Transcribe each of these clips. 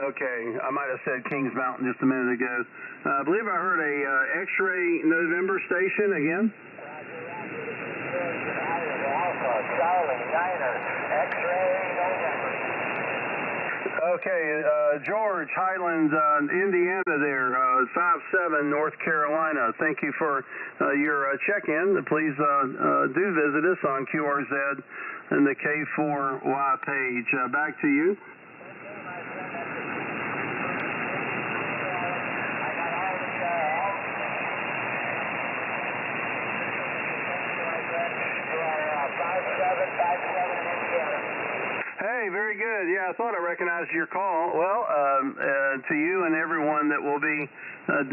Okay, I might have said Kings Mountain just a minute ago. I believe I heard a X-Ray November station again. Alpha, Charlie, Niner, X-Ray November. Okay, George, Highland, Indiana there, 57 North Carolina. Thank you for your check-in. Please do visit us on QRZ and the K4Y page. Back to you. Hey, very good. Yeah, I thought I recognized your call. Well, to you and everyone that will be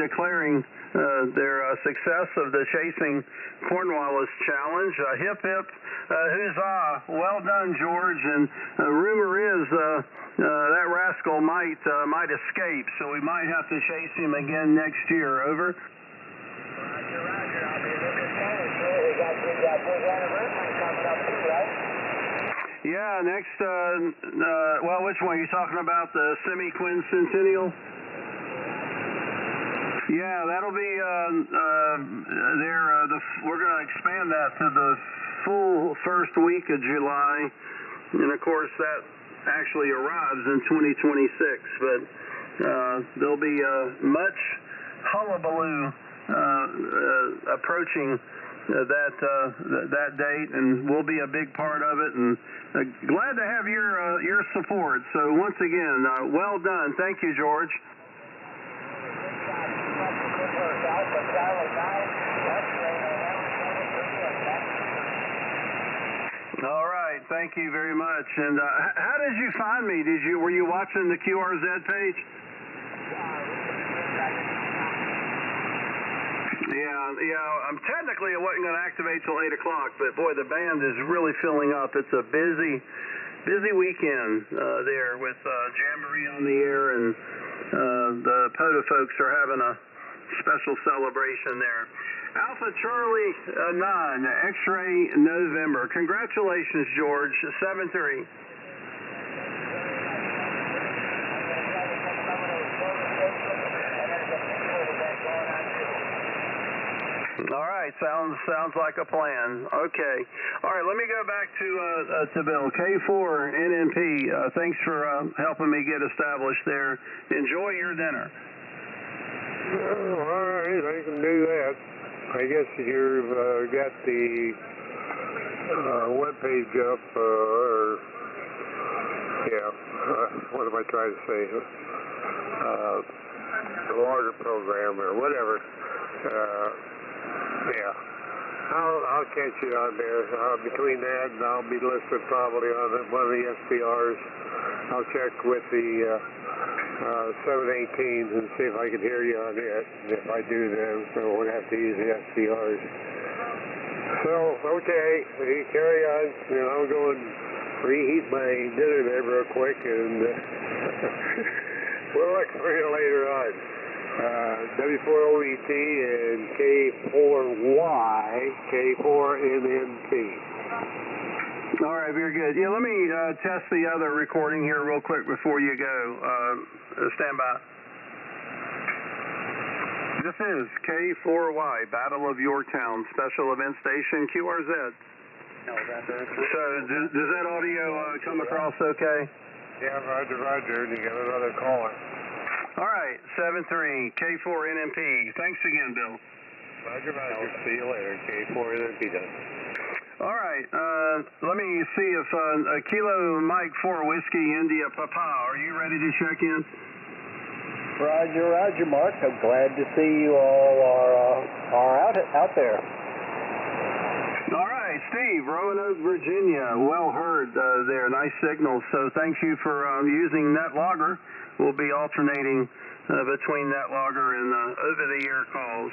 declaring their success of the Chasing Cornwallis Challenge. Hip, hip, huzzah. Well done, George. And rumor is that rascal might escape, so we might have to chase him again next year. Over. Roger, roger. I'll be looking forward to it. We got big anniversary coming up too, right? Yeah, next, well, which one? Are you talking about the semi-quincentennial? Yeah, that'll be there. We're going to expand that to the full first week of July, and of course that actually arrives in 2026. But there'll be much hullabaloo approaching that date, and we'll be a big part of it. And glad to have your support. So once again, well done. Thank you, George. All right, thank you very much. And how did you find me? Were you watching the QRZ page? Yeah. Technically, it wasn't going to activate till 8 o'clock, but boy, the band is really filling up. It's a busy weekend there with Jamboree on the air, and the POTA folks are having a special celebration there. Alpha Charlie 9, X-Ray November. Congratulations, George. 7-3. All right, sounds like a plan. Okay. All right, let me go back to Bill. K4 NNP, thanks for helping me get established there. Enjoy your dinner. All right, I can do that. I guess you've got the web page up, what am I trying to say? The larger program or whatever. Yeah, I'll catch you on there. Between that and I'll be listed probably on one of the SPRs. I'll check with the 718s and see if I can hear you on it. And if I do, then I won't have to use the SPRs. So, okay, you carry on. I'll go and reheat my dinner there real quick, and we'll look for you later on. W4OET and K4Y, K4NNP. All right, very good. Yeah, let me test the other recording here real quick before you go. Stand by. This is K4Y, Battle of Yorktown, Special Event Station, QRZ. So, does that audio come across okay? Yeah, roger, and you got another caller. All right, 7-3, K4NNP. Thanks again, Bill. Roger. See you later, K4NNP done. All right, let me see if Kilo Mike 4 Whiskey India Papa, are you ready to check in? Roger, Mark. I'm glad to see you all are out there. All right, Steve, Roanoke, Virginia. Well heard there. Nice signal. So thank you for using NetLogger. We'll be alternating between NetLogger and over-the-air calls.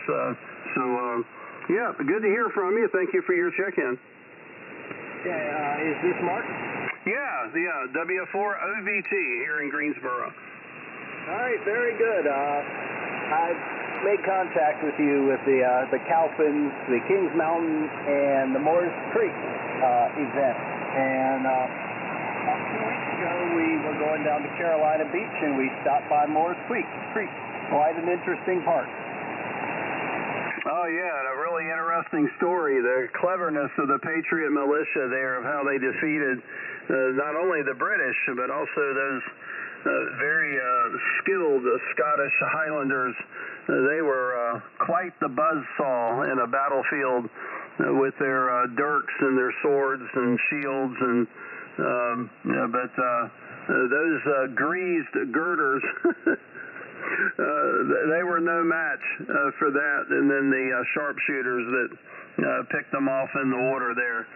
Yeah, good to hear from you. Thank you for your check-in. Yeah, is this Mark? Yeah, W4OVT here in Greensboro. All right, very good. I made contact with you with the Calpins, the Kings Mountain, and the Moores Creek event. And 2 weeks ago, we were going going down to Carolina Beach, and we stopped by Moore's Creek. Quite an interesting park. Oh, yeah, and a really interesting story, the cleverness of the Patriot militia there, of how they defeated not only the British, but also those very skilled Scottish Highlanders. They were quite the buzzsaw in a battlefield with their dirks and their swords and shields, and but those greased girders, they were no match for that. And then the sharpshooters that picked them off in the order there.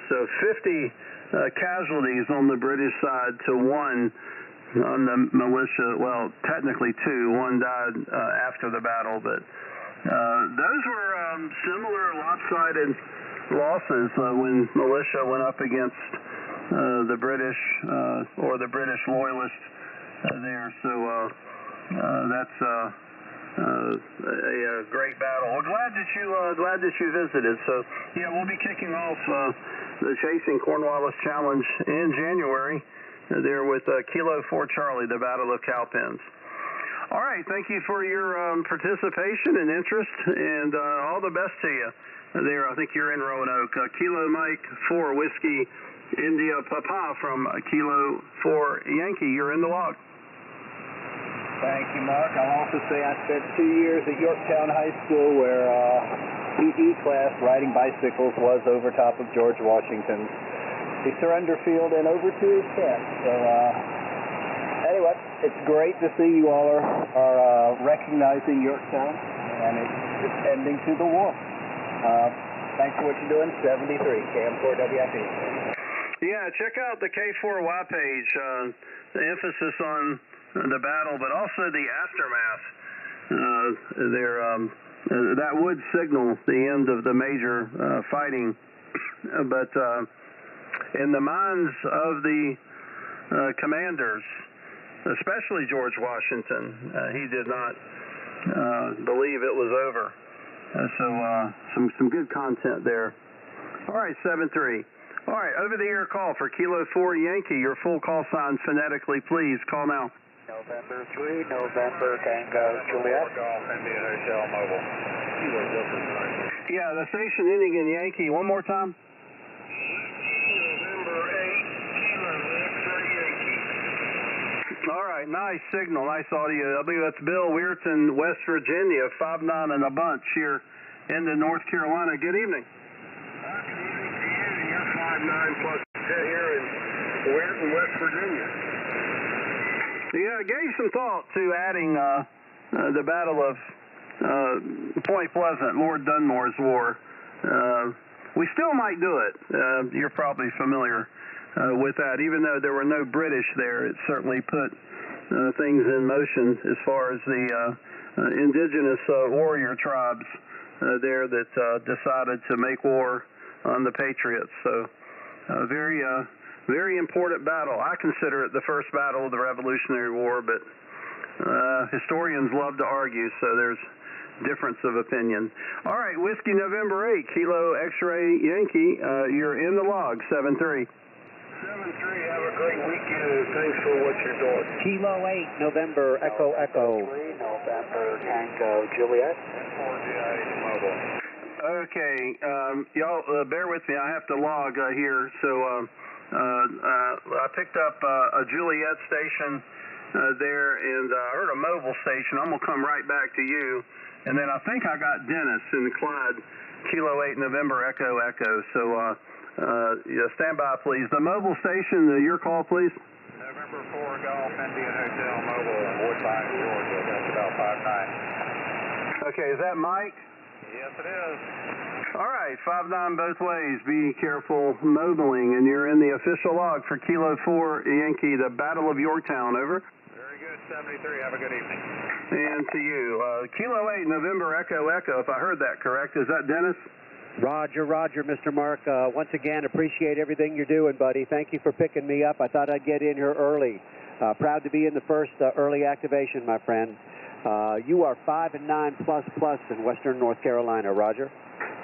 So 50 casualties on the British side to 1 on the militia. Well, technically 2. 1 died after the battle, but those were similar lopsided losses when militia went up against the British or the British loyalists there. So that's a great battle. Well, glad that you visited. So yeah, we'll be kicking off the Chasing Cornwallis Challenge in January there with Kilo 4 Charlie, the Battle of Cowpens. All right, thank you for your participation and interest, and all the best to you there. I think you're in Roanoke. Kilo Mike 4 Whiskey India Papa from Kilo 4 Yankee. You're in the log. Thank you, Mark. I'll also say I spent 2 years at Yorktown High School, where PE class riding bicycles was over top of George Washington's the surrender field and over to his camp. So anyway, it's great to see you all are recognizing Yorktown, and it's ending to the war. Thanks for what you're doing. 73 KM4WFE. Yeah, check out the K4Y page. The emphasis on the battle, but also the aftermath. That would signal the end of the major fighting, but in the minds of the commanders, especially George Washington, he did not believe it was over. So some good content there. All right, 7-3. All right, over-the-air call for Kilo 4 Yankee. Your full call sign phonetically, please. Call now. November 3, November Tango Juliet. Golf India Hotel Mobile. Yeah, the station ending in Yankee. One more time. November 8, Kilo X-ray Yankee. All right, nice signal, nice audio. I believe that's Bill Weirton, West Virginia, 5'9" and a bunch here into North Carolina. Good evening. Good evening to you. You're 5'9" plus 10 here in Weirton, West Virginia. Yeah, I gave some thought to adding the Battle of Point Pleasant, Lord Dunmore's War. We still might do it. You're probably familiar with that. Even though there were no British there, it certainly put things in motion as far as the indigenous warrior tribes there that decided to make war on the Patriots. So very important battle. I consider it the first battle of the Revolutionary War, but historians love to argue, so there's difference of opinion. All right, Whiskey November 8, Kilo X-ray Yankee, you're in the log, 7-3. 7-3, have a great weekend. Thanks for what you're doing. Kilo 8, November Echo Echo. 3, November Tango Juliet. 4DH Mobile. Okay, y'all bear with me. I have to log here, so I picked up a Juliet station there, and I heard a mobile station. I'm going to come right back to you. And then I think I got Dennis in Clyde, Kilo 8 November Echo Echo. So yeah, stand by, please. The mobile station, your call, please. November 4 Golf India Hotel Mobile, Woodbine, Georgia. That's about 5'9". Okay, is that Mike? Yes, it is. All right, 5'9" both ways. Be careful mobiling, and you're in the official log for Kilo 4 Yankee, the Battle of Yorktown. Over. Very good, 73. Have a good evening. And to you, Kilo 8 November Echo Echo. If I heard that correct, is that Dennis? Roger, Mr. Mark. Once again, appreciate everything you're doing, buddy. Thank you for picking me up. I thought I'd get in here early. Proud to be in the first early activation, my friend. You are 5 and 9 plus in Western North Carolina, Roger.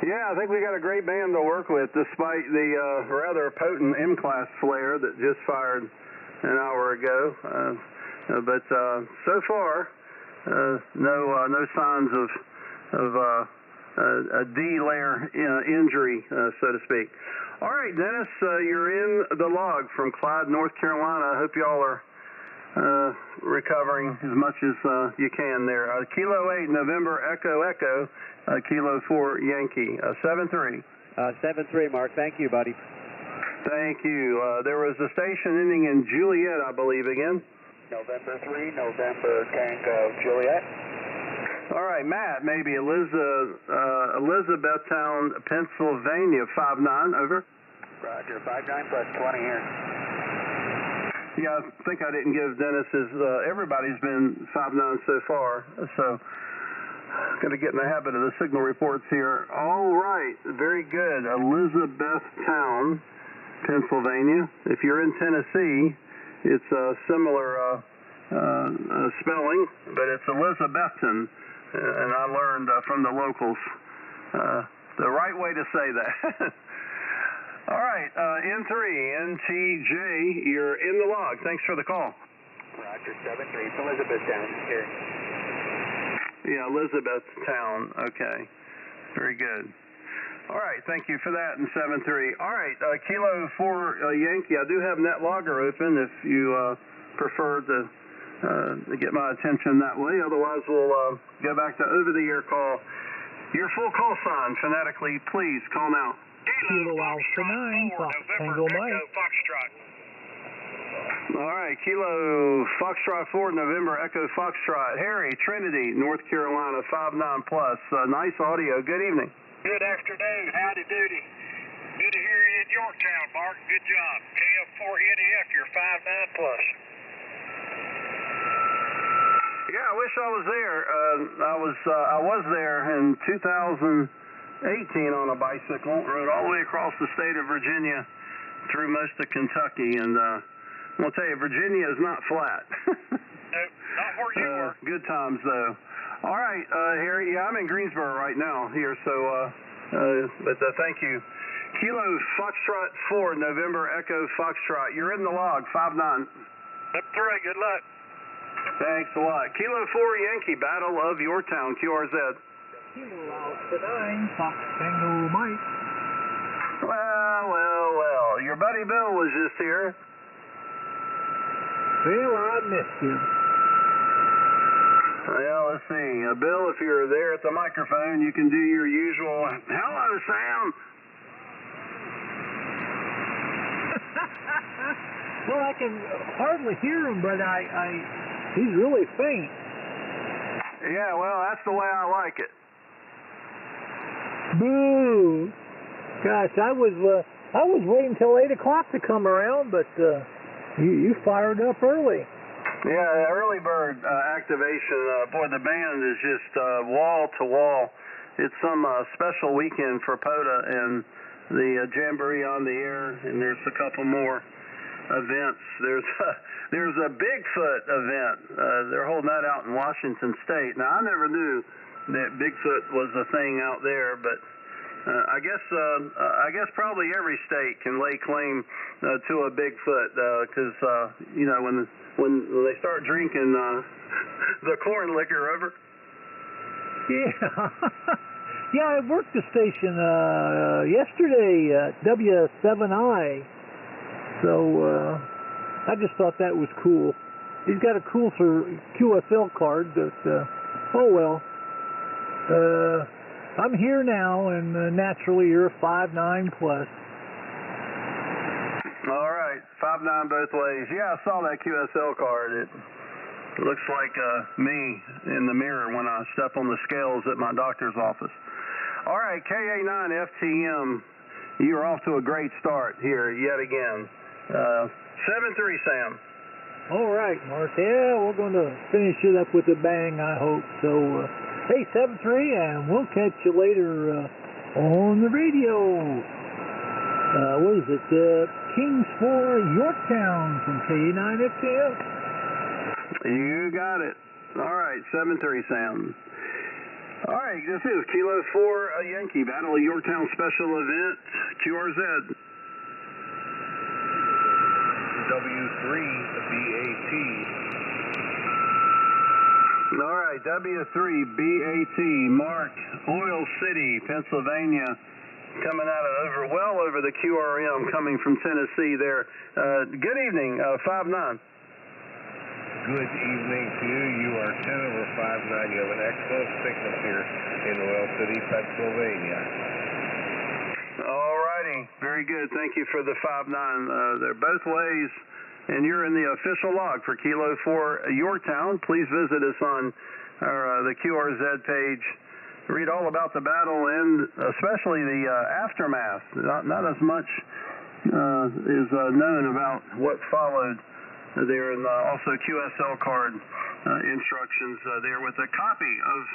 Yeah, I think we got a great band to work with, despite the rather potent M-class flare that just fired an hour ago. But so far, no signs of a D-layer injury, so to speak. All right, Dennis, you're in the log from Clyde, North Carolina. I hope y'all are recovering as much as you can there. Kilo 8, November Echo Echo, Kilo 4, Yankee, 7-3. 7-3, Mark. Thank you, buddy. Thank you. There was a station ending in Juliet, I believe, again. November 3, November Tango Juliet. All right, Matt, maybe Elizabethtown, Pennsylvania, 5-9, over. Roger, 5-9 plus 20 here. Yeah, I think I didn't give Dennis's, everybody's been 5-9 so far, so going to get in the habit of the signal reports here. All right, very good. Elizabethtown, Pennsylvania. If you're in Tennessee, it's a similar spelling, but it's Elizabethton. And I learned from the locals the right way to say that. All right, N3, NTJ, you're in the log. Thanks for the call. Roger, 7-3. It's Elizabethtown here. Yeah, Elizabethtown. Okay, very good. All right, thank you for that, and 7-3. All right, Kilo 4 Yankee. I do have NetLogger open if you prefer to get my attention that way. Otherwise, we'll go back to over-the-air call. Your full call sign, phonetically, please call now. Kilo Alpha 9, Fox Tango Mike. All right, Kilo Foxtrot 4, November Echo Foxtrot. Harry, Trinity, North Carolina, 5-9 plus. Nice audio. Good evening. Good afternoon. Howdy doody. Good to hear you in Yorktown, Mark. Good job. KF4NEF, you're 5-9 plus. Yeah, I wish I was there. I was there in 2018 on a bicycle. Rode all the way across the state of Virginia through most of Kentucky, and I'm gonna tell you, Virginia is not flat. No, not where you were. Good times though. All right, Harry. Yeah, I'm in Greensboro right now here, so but thank you. Kilo Foxtrot 4, November Echo Foxtrot. You're in the log, 5-9. That's right. Good luck. Thanks a lot. Kilo 4 Yankee, Battle of Yorktown, QRZ. Kilo Alpha 9, Fox Tango Mike. Well. Your buddy Bill was just here. Well, I missed you. Well, let's see. Bill, if you're there at the microphone, you can do your usual, hello, Sam. Well, I can hardly hear him, but he's really faint. Yeah, well, that's the way I like it. Boo! Gosh, I was waiting till 8 o'clock to come around, but you fired up early. Yeah, early bird activation. Boy, the band is just wall to wall. It's some special weekend for POTA and the Jamboree on the Air, and there's a couple more events. There's a Bigfoot event. They're holding that out in Washington State. Now, I never knew that Bigfoot was a thing out there, but I guess probably every state can lay claim to a Bigfoot because you know when they start drinking the corn liquor over. Yeah. Yeah, I worked the station yesterday at W7I, so I just thought that was cool. He's got a cool QSL card, but oh well. I'm here now, and naturally you're 5'9 plus. All right, 5'9 both ways. Yeah, I saw that QSL card. It looks like me in the mirror when I step on the scales at my doctor's office. All right, KA9FTM, you are off to a great start here yet again. 7-3, Sam. All right, Mark. Yeah, we're going to finish it up with a bang, I hope. So, hey, 7-3, and we'll catch you later on the radio. What is it? Kings for Yorktown from KA9FTM. You got it. All right, 7-3, Sam. All right, this is Kilo 4 Yankee, Battle of Yorktown special event, QRZ. W3 right, W3BAT, Mark, Oil City, Pennsylvania, coming out of well over the QRM, coming from Tennessee there. Good evening, 5-9. Good evening to you. You are 10 over 5-9. You have an excellent signal here in Oil City, Pennsylvania. All righty, very good. Thank you for the 5-9. They're both ways, and you're in the official log for Kilo 4 Yorktown. Please visit us on the QRZ page. Read all about the battle and especially the aftermath. Not as much is known about what followed there, and also QSL card instructions there with a copy of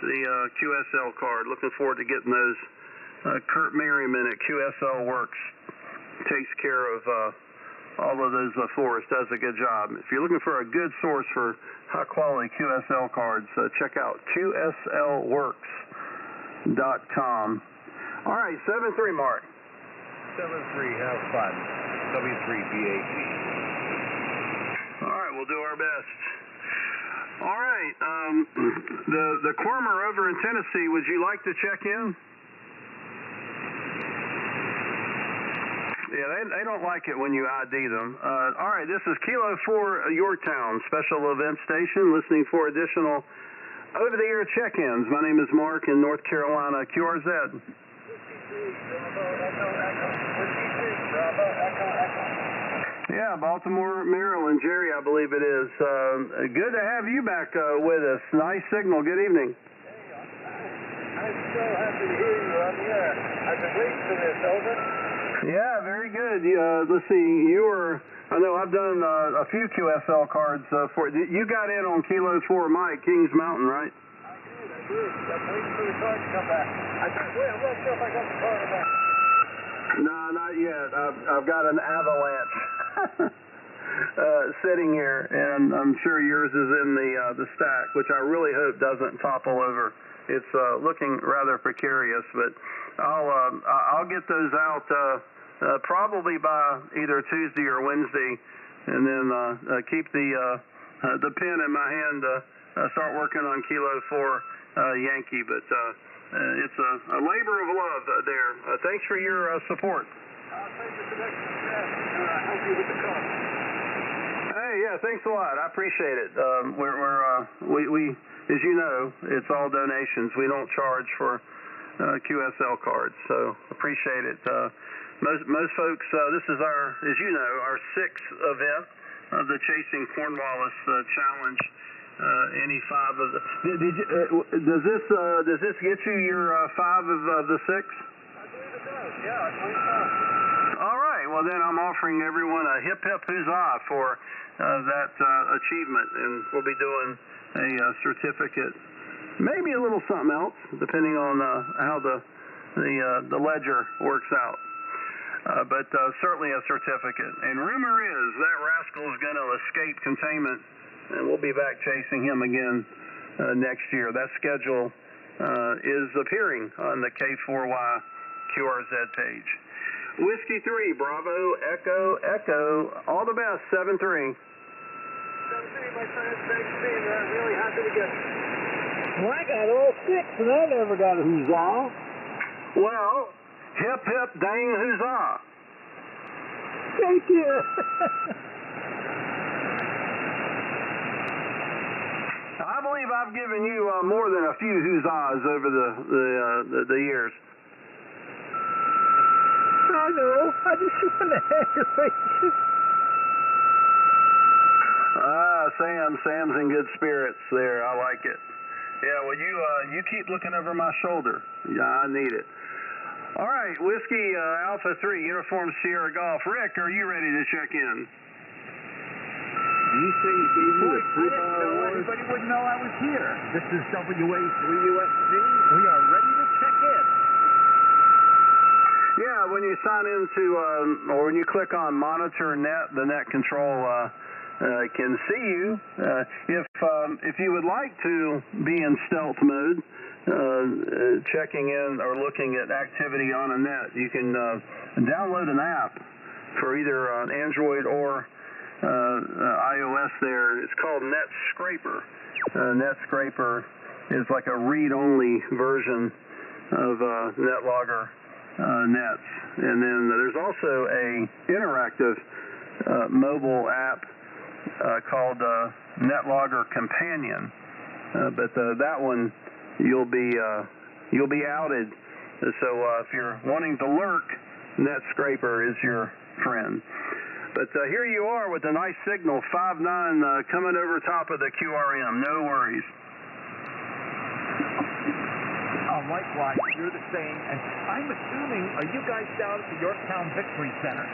the QSL card. Looking forward to getting those. Kurt Merriman at QSL Works takes care of all of those for us, does a good job. If you're looking for a good source for high-quality QSL cards, check out QSLWorks.com. All right, 7-3, Mark. 7-3, have fun. W3BAT. All right, we'll do our best. All right, the Cormer over in Tennessee, would you like to check in? Yeah, they don't like it when you ID them. All right, this is Kilo 4 Yorktown, special event station, listening for additional over-the-air check-ins. My name is Mark in North Carolina, QRZ. Yeah, Baltimore, Maryland. Jerry, I believe it is. Good to have you back with us. Nice signal. Good evening. I'm so happy to hear you on the air. I've been waiting for this, over. Yeah, very good. Let's see, I know I've done a few QSL cards for you. Got in on Kilo 4 Mike, Kings Mountain, right? I did. I'm waiting for the card to come back. I said, wait, I'm not sure if I got the card back. No, not yet. I've got an avalanche sitting here, and I'm sure yours is in the stack, which I really hope doesn't topple over. It's looking rather precarious, but I'll get those out probably by either Tuesday or Wednesday, and then keep the pen in my hand. Start working on Kilo 4 Yankee, but it's a labor of love there. Thanks for your support. I'll take you to the next step. Help you with the cost. Hey, yeah, thanks a lot. I appreciate it. We as you know, it's all donations. We don't charge for QSL cards, so appreciate it. Most folks, this is as you know, our 6th event of the Chasing Cornwallis Challenge. Any 5 of the does this get you your 5 of the 6? I believe it does. Yeah, I believe so. All right. Well, then I'm offering everyone a hip hip huzzah for that achievement, and we'll be doing a certificate, maybe a little something else, depending on how the ledger works out. But certainly a certificate. And rumor is that rascal is going to escape containment, and we'll be back chasing him again next year. That schedule is appearing on the K4Y QRZ page. Whiskey 3, Bravo, Echo, Echo. All the best, 7-3. 7-3, my friend. Thanks for being there. I'm really happy to get it. Well, I got all 6, and I never got a huzzah. Well, hip hip dang huzzah. Thank you. I believe I've given you more than a few huzzahs over the years. I know. I just want to aggravate you. Sam's in good spirits there. I like it. Yeah, well, you keep looking over my shoulder. Yeah, I need it. All right, Whiskey Alpha 3, Uniform Sierra Golf. Rick, are you ready to check in? Do you say you gave me a $3 Anybody wouldn't know I was here. This is WA3USC. We are ready to check in. Yeah, when you sign into, or when you click on Monitor Net, the net control can see you. If you would like to be in stealth mode, checking in or looking at activity on a net, you can download an app for either Android or iOS there. It's called NetScraper. NetScraper is like a read-only version of NetLogger nets. And then there's also a interactive mobile app called NetLogger Companion. But that one you'll be outed. So if you're wanting to lurk, NetScraper is your friend. But here you are with a nice signal, 5.9 coming over top of the QRM. No worries. Likewise, you're the same. And I'm assuming, are you guys down at the Yorktown Victory Center?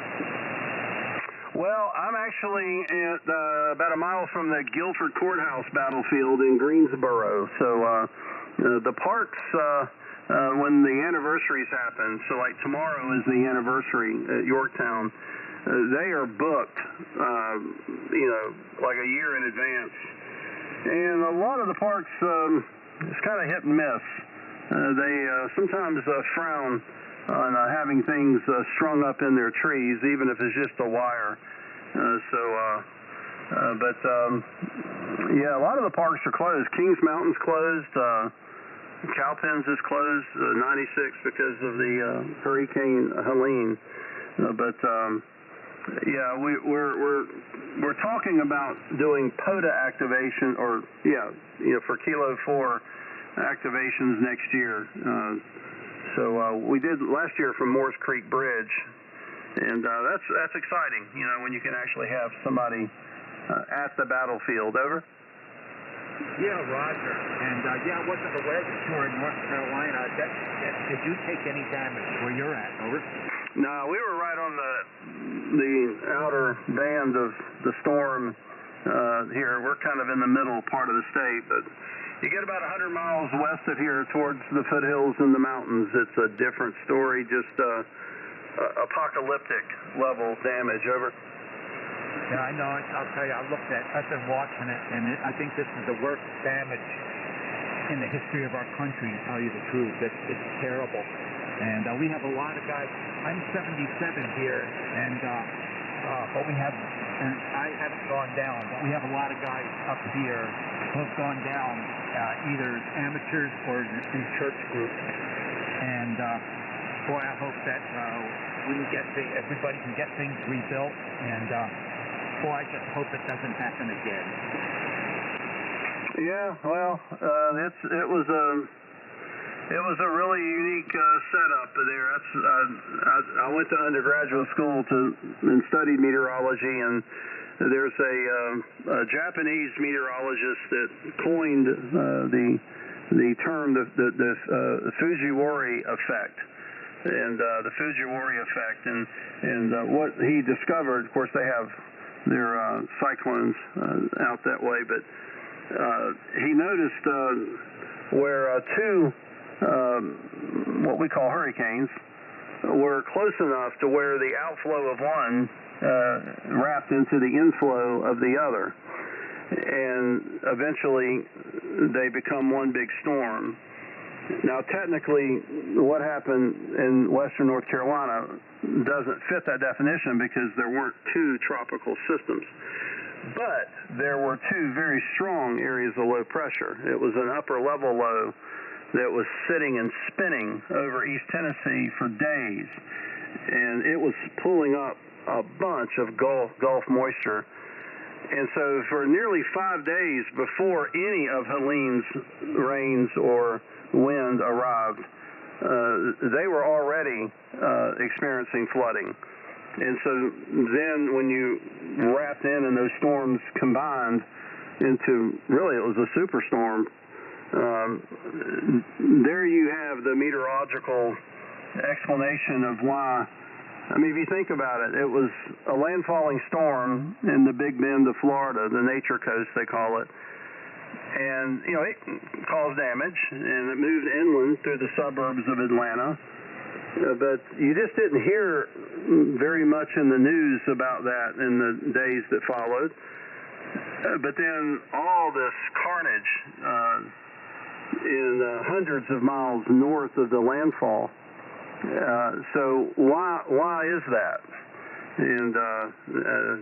Well, I'm actually at about a mile from the Guilford Courthouse battlefield in Greensboro. So the parks, when the anniversaries happen, so like tomorrow is the anniversary at Yorktown, they are booked, like a year in advance. And a lot of the parks, it's kind of hit and miss. They sometimes frown on having things strung up in their trees, even if it's just a wire. Yeah, a lot of the parks are closed. Kings Mountain's closed. Cowpens is closed, 96 because of the Hurricane Helene. Yeah, we're talking about doing POTA activation, or for Kilo 4 activations next year. We did last year from Moores Creek Bridge, and that's exciting. When you can actually have somebody at the battlefield. Over. Yeah, Roger. And I wasn't aware that you were in North Carolina. Did you take any damage where you're at? Over. No, we were right on the outer band of the storm here. We're kind of in the middle part of the state, but you get about 100 miles west of here towards the foothills and the mountains. It's a different story, just apocalyptic level damage. Over. Yeah, I know. I'll tell you, I've been watching it, and I think this is the worst damage in the history of our country, to tell you the truth. It's terrible. And we have a lot of guys. I'm 77 here, and but we have, and I haven't gone down, but we have a lot of guys up here who have gone down either as amateurs or in church groups. And boy, I hope that everybody can get things rebuilt. And boy, I just hope it doesn't happen again. Yeah, well, it was a really unique setup there. I went to undergraduate school and studied meteorology, and there's a Japanese meteorologist that coined the term the Fujiwara effect, and the Fujiwara effect, and what he discovered. Of course, they have their cyclones out that way, but he noticed where two what we call hurricanes were close enough to where the outflow of one wrapped into the inflow of the other, and eventually they become one big storm. Now, technically, what happened in western North Carolina doesn't fit that definition because there weren't two tropical systems. But there were two very strong areas of low pressure. It was an upper level low that was sitting and spinning over East Tennessee for days, and it was pulling up a bunch of Gulf moisture. And so for nearly 5 days before any of Helene's rains or wind arrived, they were already experiencing flooding. And so then when you wrapped in those storms combined into, really it was a superstorm, there you have the meteorological explanation of why. I mean, if you think about it, it was a landfalling storm in the Big Bend of Florida, the Nature Coast they call it. And, it caused damage, and it moved inland through the suburbs of Atlanta. But you just didn't hear very much in the news about that in the days that followed. But then all this carnage in hundreds of miles north of the landfall. So why is that? And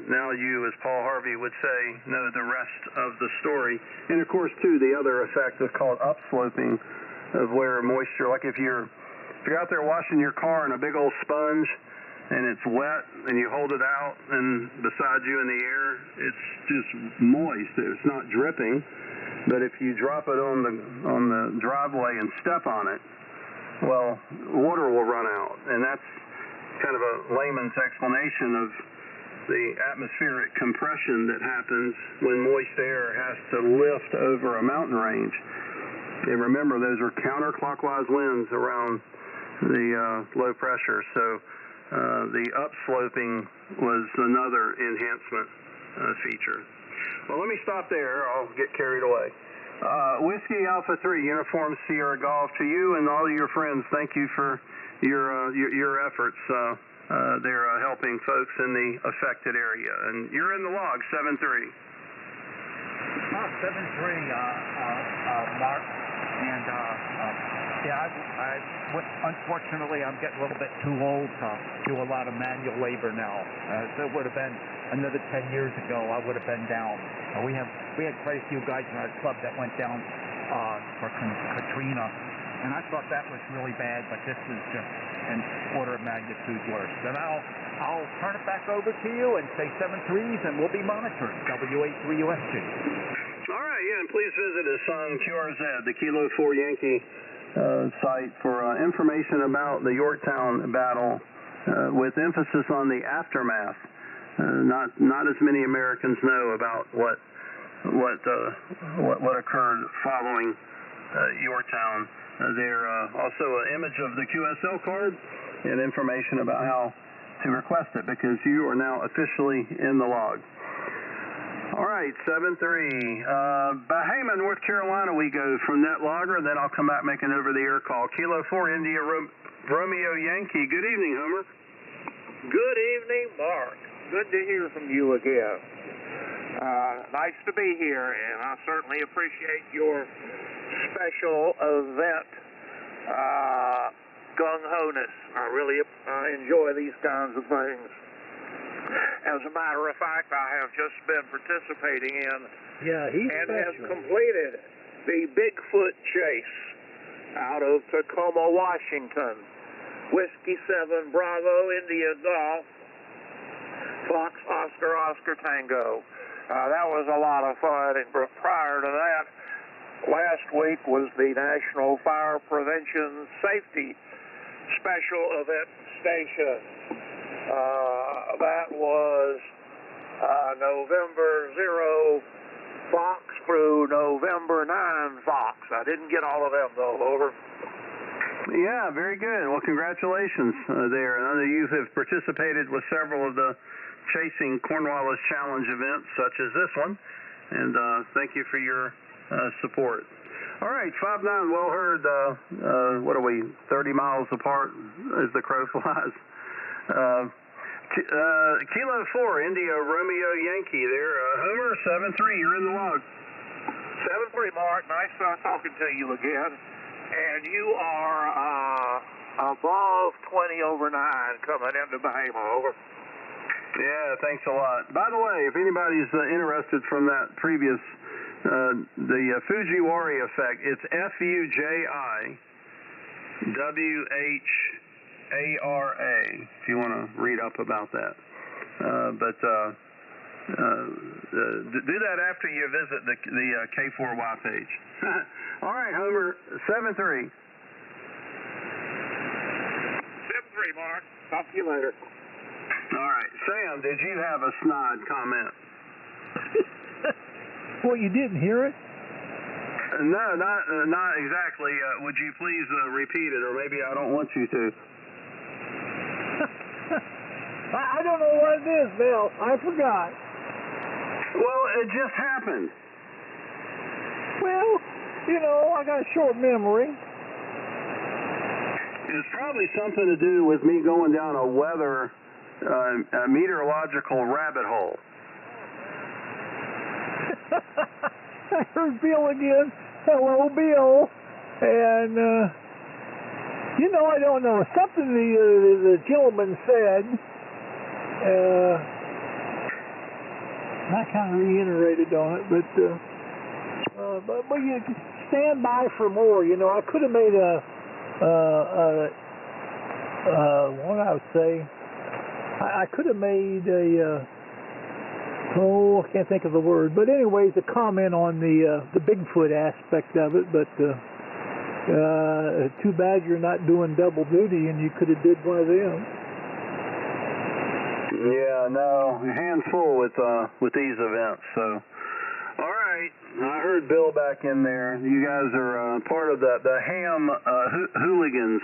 now you, as Paul Harvey would say, know the rest of the story. And of course, too, the other effect is called upsloping, of where moisture, like if you're out there washing your car in a big old sponge and it's wet and you hold it out and beside you in the air, it's just moist. It's not dripping. But if you drop it on the driveway and step on it, well, water will run out. And that's kind of a layman's explanation of the atmospheric compression that happens when moist air has to lift over a mountain range. And remember, those are counterclockwise winds around the low pressure, so the upsloping was another enhancement feature. Well, let me stop there. I'll get carried away. Whiskey Alpha 3, Uniform Sierra Golf, to you and all of your friends, thank you for your efforts there helping folks in the affected area. And you're in the log, 7-3. 7-3, Mark. And unfortunately, I'm getting a little bit too old to do a lot of manual labor now. So it would have been another 10 years ago, I would have been down. We had quite a few guys in our club that went down for Katrina. And I thought that was really bad, but this is just an order of magnitude worse. Then I'll turn it back over to you and say 7-3s, and we'll be monitoring W83USG. All right, yeah, and please visit us on QRZ, the Kilo 4 Yankee site, for information about the Yorktown battle, with emphasis on the aftermath. Not as many Americans know about what occurred following Yorktown. There also an image of the QSL card and information about how to request it, because you are now officially in the log. All right, 7-3. Bahama, North Carolina we go from that logger, then I'll come back making over the air call. Kilo 4 India Romeo Yankee. Good evening, Homer. Good evening, Mark. Good to hear from you again. Nice to be here, and I certainly appreciate your special event gung-ho-ness. I really enjoy these kinds of things. As a matter of fact, I have just been participating in and have completed the Bigfoot chase out of Tacoma, Washington. Whiskey 7 Bravo India Golf Fox Oscar Tango. That was a lot of fun, and prior to that, last week was the National Fire Prevention Safety Special Event Station. That was November 0 Fox through November 9 Fox. I didn't get all of them, though, over. Yeah, very good. Well, congratulations there. I know you have participated with several of the Chasing Cornwallis Challenge events, such as this one, and thank you for your support. All right, 5-9, well heard. What are we, 30 miles apart as the crow flies? Kilo 4, India Romeo Yankee there. Homer, 7-3, you're in the log. 7-3, Mark. Nice talking to you again. And you are above 20 over 9 coming into Bahama, over. Yeah, thanks a lot. By the way, if anybody's interested from that previous, the Fujiwara effect, it's FUJIWHARA, if you want to read up about that. Do that after you visit the K4Y page. All right, Homer, 7-3. 7-3, Mark. Talk to you later. All right. Sam, did you have a snide comment? Well, you didn't hear it? No, not exactly. Would you please repeat it, or maybe I don't want you to. I don't know what it is, Bill. I forgot. Well, it just happened. Well, you know, I got a short memory. It's probably something to do with me going down a weather, meteorological rabbit hole. I heard Bill again. Hello, Bill. And, you know, I don't know. Something the gentleman said, I kind of reiterated on it, but you stand by for more. You know, I could have made what I would say, I could have made I can't think of the word, but anyways, a comment on the Bigfoot aspect of it, but too bad you're not doing double duty and you could have did one of them. Yeah, no, hands full with these events. So, all right, I heard Bill back in there. You guys are part of the ham hooligans.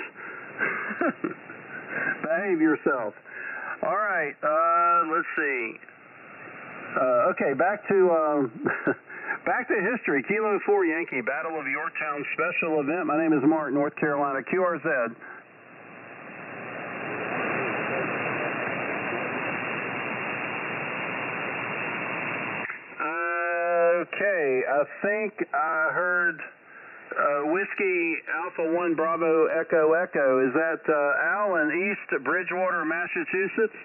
Behave yourself. All right, let's see. Okay, back to back to history. Kilo 4 Yankee Battle of Yorktown special event. My name is Mark, North Carolina, QRZ. Okay, I think I heard Whiskey Alpha 1 Bravo Echo Echo. Is that Al in East Bridgewater, Massachusetts?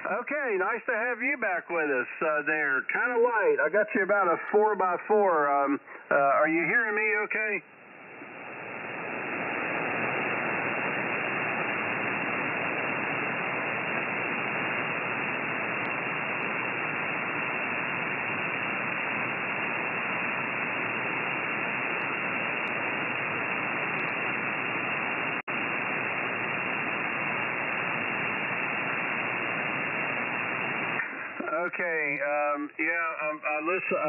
Okay, nice to have you back with us there. Kind of light. I got you about a 4x4. Are you hearing me okay? Okay, I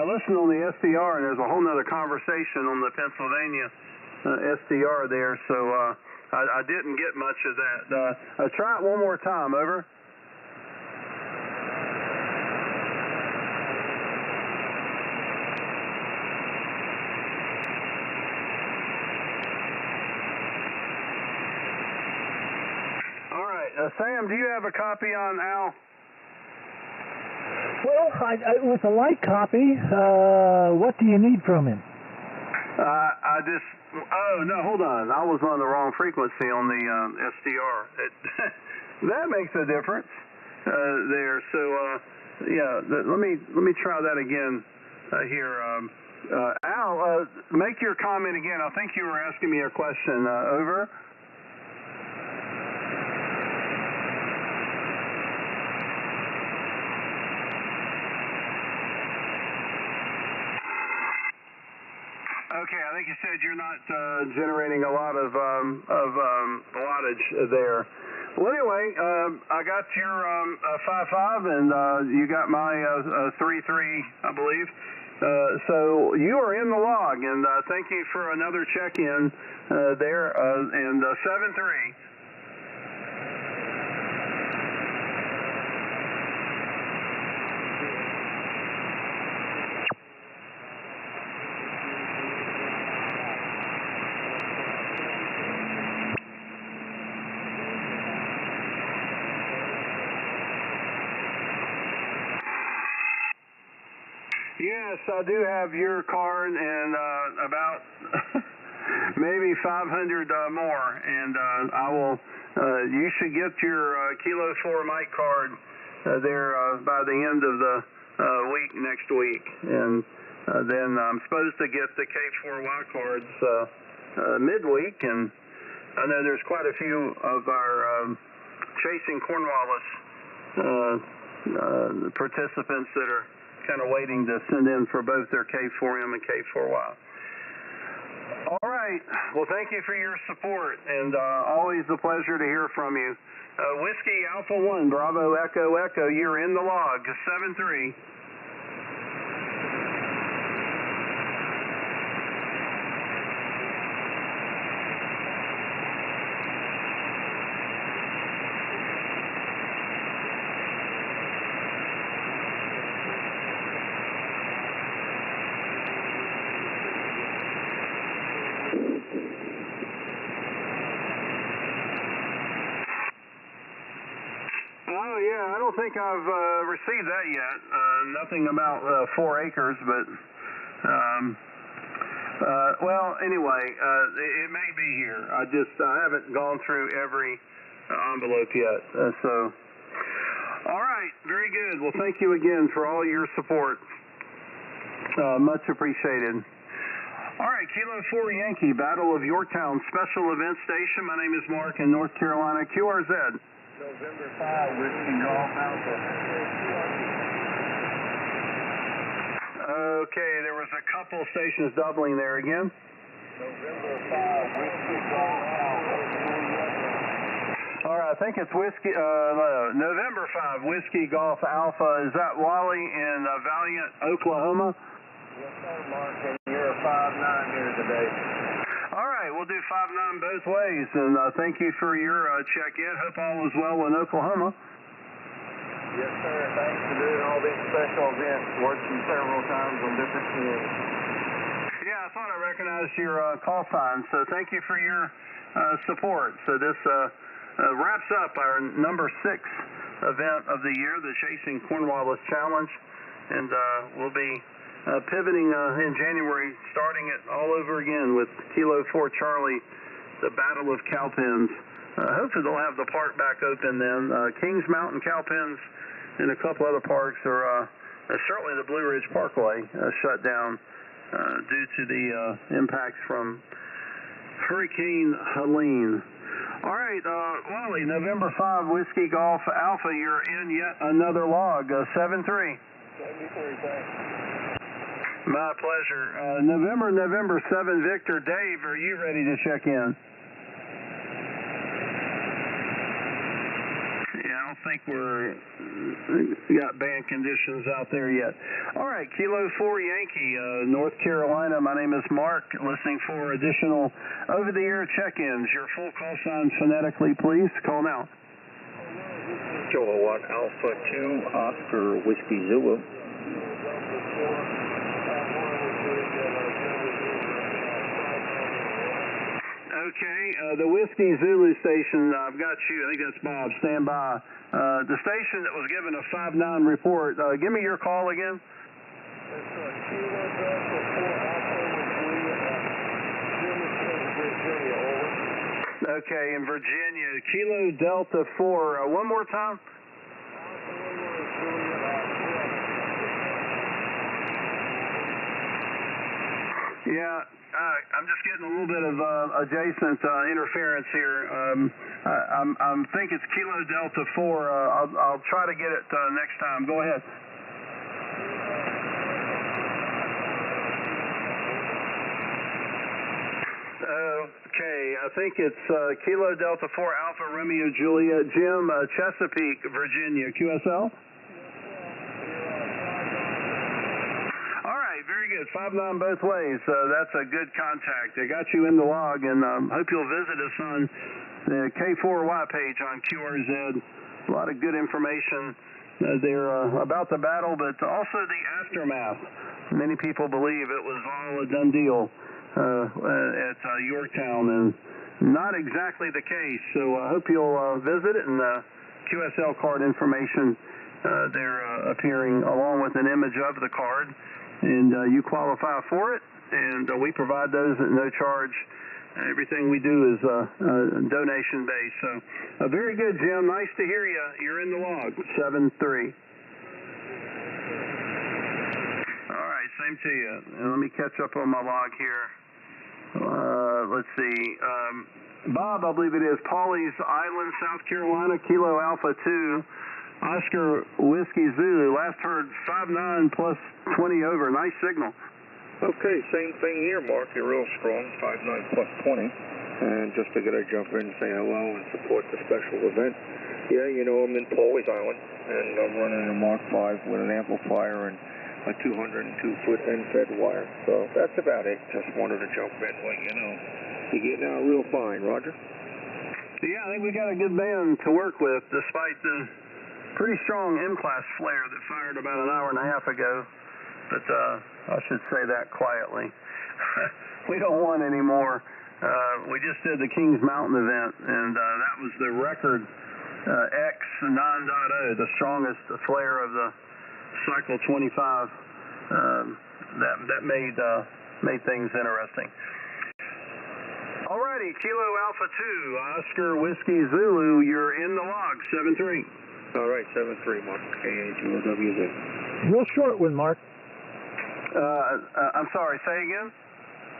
listened on the SDR, and there's a whole nother conversation on the Pennsylvania SDR there, so I didn't get much of that. Try it one more time, over. All right, Sam, do you have a copy on Al? Well, it was a light copy. What do you need from him? Oh, no, hold on. I was on the wrong frequency on the SDR. That makes a difference there. So, yeah, let me try that again here. Al, make your comment again. I think you were asking me a question. Over. Okay, I think you said you're not generating a lot of wattage there. Well, anyway, I got your 5.5, and you got my 3.3, I believe. So you are in the log, and thank you for another check-in there, and 7.3. Yes, I do have your card and about maybe 500 more, and I will. You should get your Kilo 4 mic card there by the end of the week next week, and then I'm supposed to get the K4Y cards midweek, and I know there's quite a few of our Chasing Cornwallis participants that are kind of waiting to send in for both their K4M and K4Y. All right. Well, thank you for your support, and always a pleasure to hear from you. Whiskey Alpha 1 Bravo Echo Echo, you're in the log, 7.3. Oh, yeah, I don't think I've received that yet. Nothing about 4 acres, but Well, anyway, it may be here. I haven't gone through every envelope yet. All right, very good. Well, thank you again for all your support. Much appreciated. All right, Kilo 4 Yankee, Battle of Yorktown Special Event Station. My name is Mark in North Carolina, QRZ. November 5, Whiskey Golf Alpha. Okay, there was a couple stations doubling there again. November 5, Whiskey Golf Alpha. All right, I think it's November 5, Whiskey Golf Alpha. Is that Wally in Valiant, Oklahoma? Yes, sir, Mark, and you're 5-9 here today. All right, we'll do 5-9 both ways, and thank you for your check-in. Hope all is well in Oklahoma. Yes, sir. Thanks for doing all these special events, working several times on different communities. Yeah, I thought I recognized your call sign, so thank you for your support. So this wraps up our number 6 event of the year, the Chasing Cornwallis Challenge, and we'll be pivoting in January, starting it all over again with Kilo 4 Charlie, the Battle of Cowpens. Hopefully they'll have the park back open then. Kings Mountain Cowpens and a couple other parks are certainly the Blue Ridge Parkway shut down due to the impacts from Hurricane Helene. All right, Wally, November 5, Whiskey Golf Alpha, you're in yet another log, 7-3. 73, thanks. My pleasure. November 7, Victor. Dave, are you ready to check in? Yeah, I don't think we got bad conditions out there yet. All right, Kilo 4 Yankee, North Carolina. My name is Mark, listening for additional over-the-air check-ins. Your full call sign phonetically, please. Call now. Kilowatt Alpha 2, Oscar Whiskey Zulu. Okay, the Whiskey Zulu station, I've got you. I think that's Bob. Stand by. The station that was given a 5-9 report, give me your call again. Okay, in Virginia, Kilo Delta 4. One more time. Yeah, I'm just getting a little bit of adjacent interference here. I think it's Kilo Delta 4. I'll try to get it next time. Go ahead. Okay, I think it's Kilo Delta 4 Alpha Romeo Juliet. Jim, Chesapeake, Virginia, QSL? Very good. 5-9 both ways. That's a good contact. I got you in the log, and hope you'll visit us on the K4Y page on QRZ. A lot of good information there about the battle, but also the aftermath. Many people believe it was all a done deal at Yorktown, and not exactly the case. So I hope you'll visit it, and QSL card information there appearing along with an image of the card. And you qualify for it, and we provide those at no charge. Everything we do is donation-based. So very good, Jim. Nice to hear you. You're in the log, 7-3. All right, same to you. And let me catch up on my log here. Let's see. Bob, I believe it is, Pawleys Island, South Carolina, Kilo Alpha 2. Oscar Whiskey Zulu, last heard 5-9 plus 20 over. Nice signal. Okay, same thing here, Mark. You're real strong, 5-9 plus 20. And just to get a jump in and say hello and support the special event. Yeah, you know, I'm in Pawleys Island, and I'm running a Mark 5 with an amplifier and a 202-foot end-fed wire. So that's about it. Just wanted to jump in, let you know. You're getting out real fine, Roger. Yeah, I think we got a good band to work with, despite the pretty strong M-class flare that fired about an hour and a half ago, but I should say that quietly. We don't want any more. We just did the Kings Mountain event, and that was the record X 9.0, the strongest flare of the Cycle 25. That made made things interesting. Alrighty, Kilo Alpha 2, Oscar Whiskey Zulu, you're in the log, 7-3. All right, 7-3, Mark. KHOWZ. Real short one, Mark. I'm sorry, say again?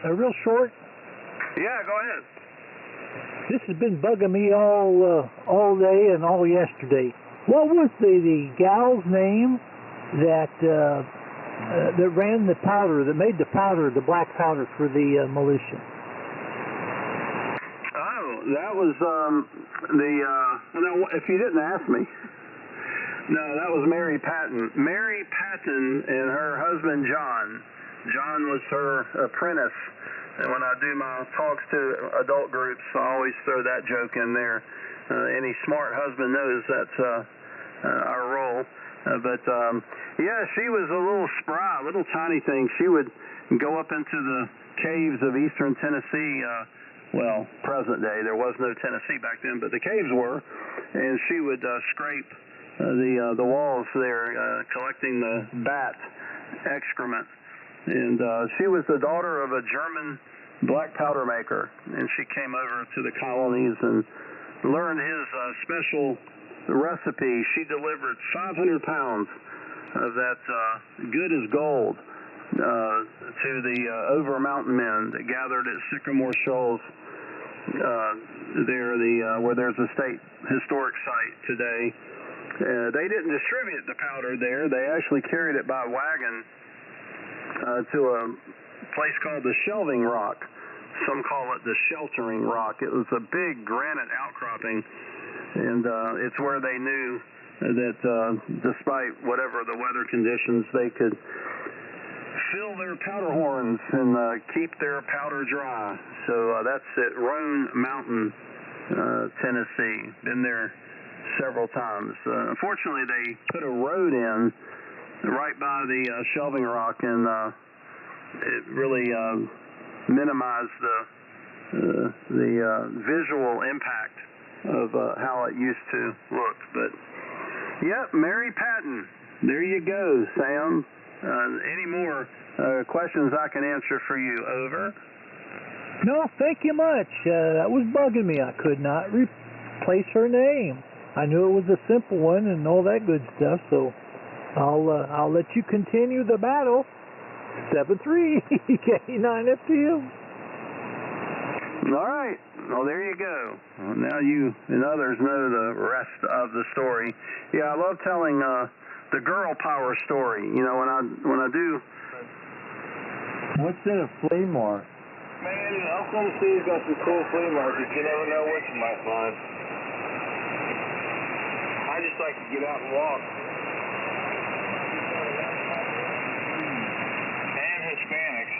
A real short. Yeah, go ahead. This has been bugging me all day and all yesterday. What was the gal's name that ran the powder, that made the powder, the black powder for the militia? Oh, that was no, if you didn't ask me. No, that was Mary Patton. Mary Patton and her husband John. John was her apprentice. And when I do my talks to adult groups, I always throw that joke in there. Any smart husband knows that's our role. Yeah, she was a little spry, little tiny thing. She would go up into the caves of eastern Tennessee. Well, present day, there was no Tennessee back then, but the caves were. And she would scrape the walls there, collecting the bat excrement. And she was the daughter of a German black powder maker, and she came over to the colonies and learned his special recipe. She delivered 500 pounds of that good as gold to the over mountain men that gathered at Sycamore Shoals there, where there's a state historic site today. They didn't distribute the powder there. They actually carried it by wagon to a place called the Shelving Rock. Some call it the Sheltering Rock. It was a big granite outcropping, and it's where they knew that despite whatever the weather conditions, they could fill their powder horns and keep their powder dry. So that's at Roan Mountain, Tennessee. Been there several times. Unfortunately, they put a road in right by the Shelving Rock, and it really minimized the visual impact of how it used to look. But yep, Mary Patton. There you go, Sam. Any more questions I can answer for you? Over. No, thank you much. That was bugging me. I could not replace her name. I knew it was a simple one and all that good stuff, so I'll let you continue the battle. 7-3, K9FTU. All right. Well, there you go. Well, now you and others know the rest of the story. Yeah, I love telling the girl power story. You know, when I do. What's in a flea market? Man, Oklahoma City's got some cool flea markets. You never know what you might find. I just like to get out and walk. And Hispanics.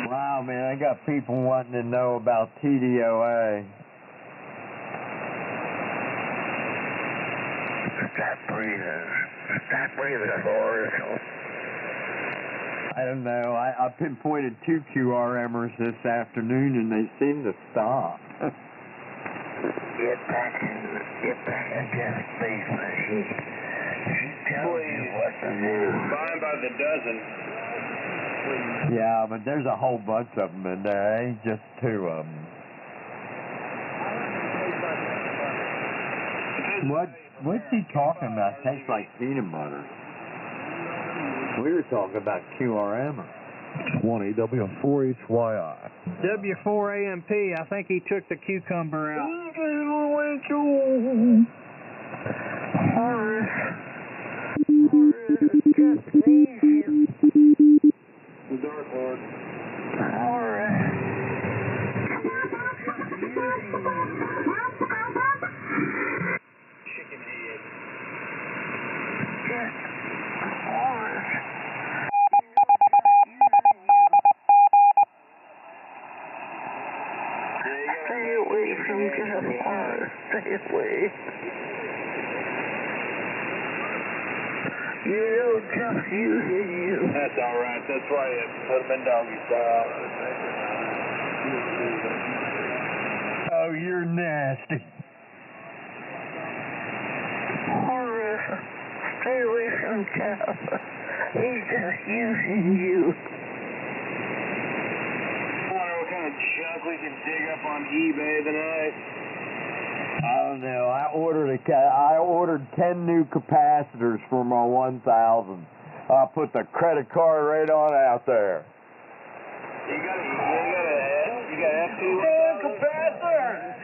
Wow, man, I got people wanting to know about TDOA. Stop breathing, Horace. I don't know. I pinpointed 2 QRMers this afternoon, and they seem to stop. Get back in Jeff's basement. She tells you what to do. Buying by the dozen. Yeah, but there's a whole bunch of them in there. Ain't just 2 of them. What's he talking about? Tastes like peanut butter. We were talking about QRM. 20 W4HYI. W4AMP, I think he took the cucumber out. Dark Lord. Chicken head. Stay away from Jeff. Stay away. You know, Jeff, you. That's all right. That's why you put them in doggy style. Oh, you're nasty. Stay away from Jeff. He's just using you. I wonder what kind of junk we can dig up on eBay tonight. I don't know. I ordered 10 new capacitors for my 1000. I put the credit card right on out there. You got FT capacitors.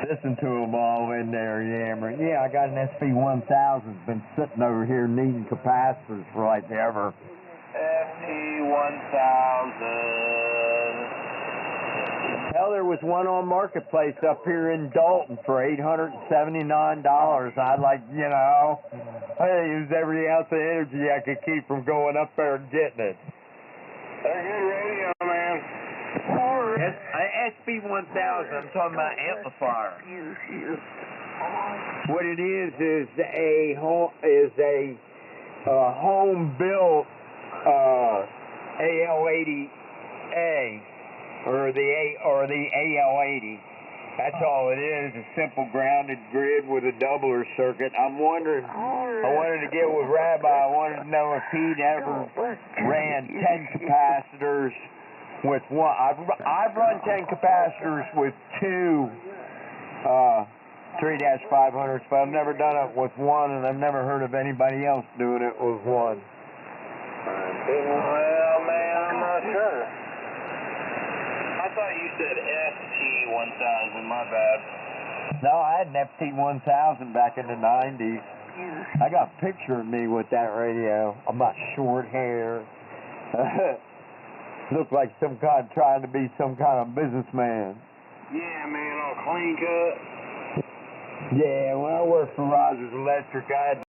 Listen to them all in there yammering. Yeah, I got an SP1000. Been sitting over here needing capacitors for like ever. FT1000. Hell, there was one on Marketplace up here in Dalton for $879. I'd like, I used every ounce of energy I could keep from going up there and getting it. They're good radio, man. SB1000, I'm talking about amplifier. What it is a home built AL80A. Or the AL80. That's all it is, a simple grounded grid with a doubler circuit. I wanted to get with Rabbi. I wanted to know if he'd ever ran 10 capacitors with one. I've run 10 capacitors with two 3-500s, but I've never done it with one, and I've never heard of anybody else doing it with one. Well, man, I'm not sure. I thought you said FT1000, my bad. No, I had an FT1000 back in the 90s. I got a picture of me with that radio. I'm not short hair. Looked like trying to be some kind of businessman. Yeah, man, all clean cut. Yeah, when I worked for Rogers Electric, I had